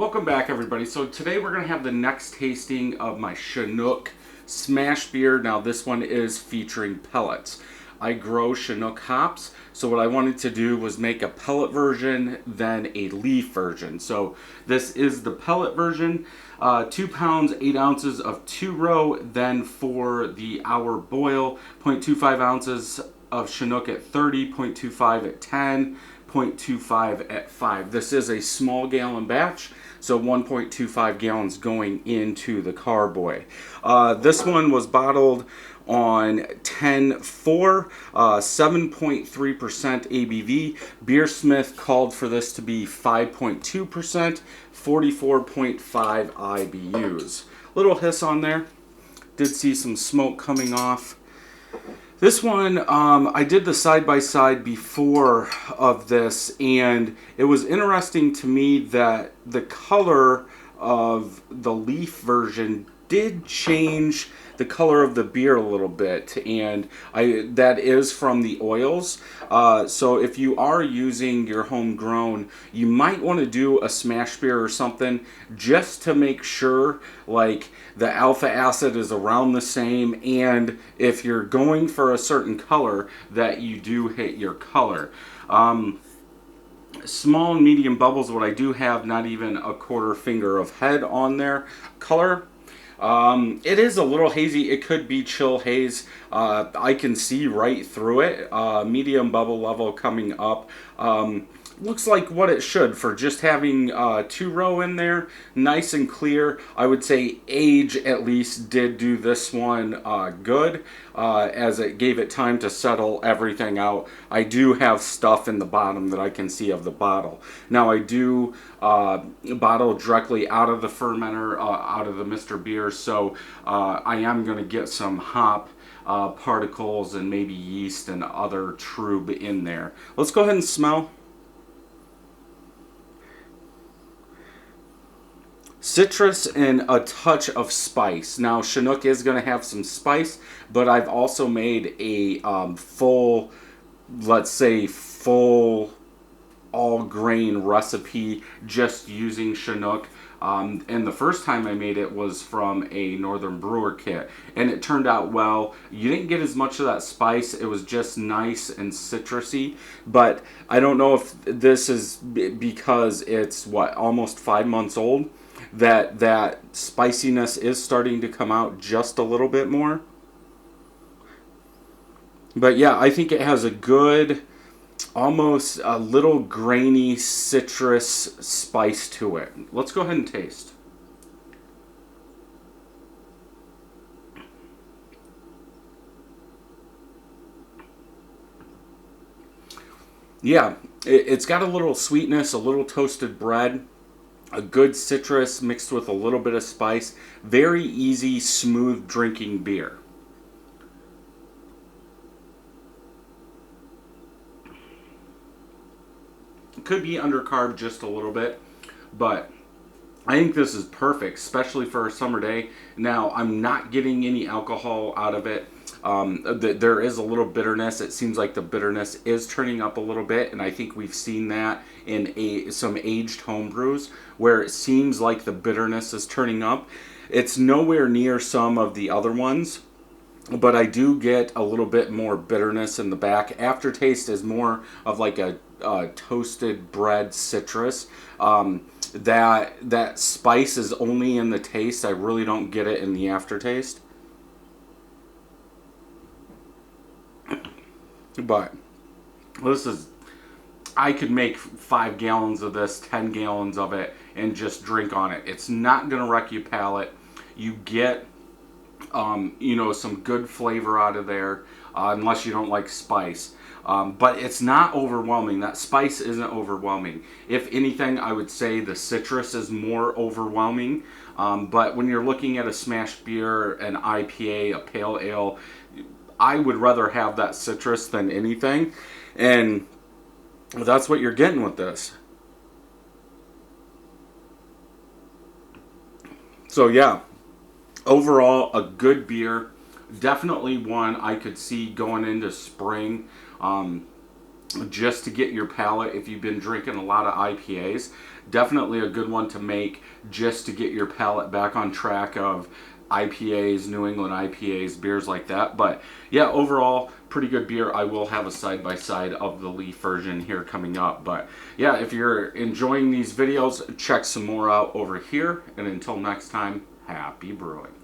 Welcome back, everybody. So today we're going to have the next tasting of my Chinook SMaSH beer. Now this one is featuring pellets. I grow Chinook hops, so what I wanted to do was make a pellet version, then a leaf version. So this is the pellet version, 2 pounds, 8 ounces of 2-row. Then for the hour boil, 0.25 ounces of Chinook at 30, 0.25 at 10, 0.25 at 5. This is a small gallon batch, so 1.25 gallons going into the carboy. This one was bottled on 10/4, 7.3% ABV. Beersmith called for this to be 5.2%, 44.5 IBUs. Little hiss on there. Did see some smoke coming off. This one, I did the side-by-side before of this, and it was interesting to me that the color of the leaf version did change the color of the beer a little bit, and that is from the oils. So if you are using your homegrown, you might want to do a SMaSH beer or something just to make sure like the alpha acid is around the same, and if you're going for a certain color that you do hit your color. Small and medium bubbles, what I do have, not even a quarter finger of head on there. Color, it is a little hazy. It could be chill haze. I can see right through it. Medium bubble level coming up. Looks like what it should for just having 2-row in there. Nice and clear. I would say age at least did do this one good, as it gave it time to settle everything out. I do have stuff in the bottom that I can see of the bottle. Now I do bottle directly out of the fermenter, out of the Mr. Beer, so I am going to get some hop particles and maybe yeast and other trub in there. Let's go ahead and smell. Citrus and a touch of spice. Now Chinook is going to have some spice, but I've also made a full, let's say full all grain recipe just using Chinook. And the first time I made it was from a Northern Brewer kit, and it turned out well. You didn't get as much of that spice. It was just nice and citrusy, but I don't know if this is because it's almost 5 months old, that spiciness is starting to come out just a little bit more. But yeah, I think it has a good, almost a little grainy citrus spice to it. Let's go ahead and taste. Yeah, it's got a little sweetness, a little toasted bread, a good citrus mixed with a little bit of spice. Very easy, smooth drinking beer. Could be undercarb just a little bit, but I think this is perfect, especially for a summer day. Now, I'm not getting any alcohol out of it. There is a little bitterness. It seems like the bitterness is turning up a little bit, and I think we've seen that in some aged homebrews where it seems like the bitterness is turning up. It's nowhere near some of the other ones, but I do get a little bit more bitterness in the back. Aftertaste is more of like a toasted bread citrus. That spice is only in the taste. I really don't get it in the aftertaste. But this is, I could make 5 gallons of this, 10 gallons of it, and just drink on it. It's not going to wreck your palate. You get, some good flavor out of there, unless you don't like spice. But it's not overwhelming. That spice isn't overwhelming. If anything, I would say the citrus is more overwhelming. But when you're looking at a SMaSH beer, an IPA, a pale ale, I would rather have that citrus than anything. And that's what you're getting with this. So yeah, overall a good beer. Definitely one I could see going into spring. just to get your palate. If you've been drinking a lot of IPAs, definitely a good one to make just to get your palate back on track of IPAs, New England IPAs, beers like that. But yeah, overall, pretty good beer. I will have a side-by-side of the leaf version here coming up. But yeah, if you're enjoying these videos, check some more out over here. And until next time, happy brewing.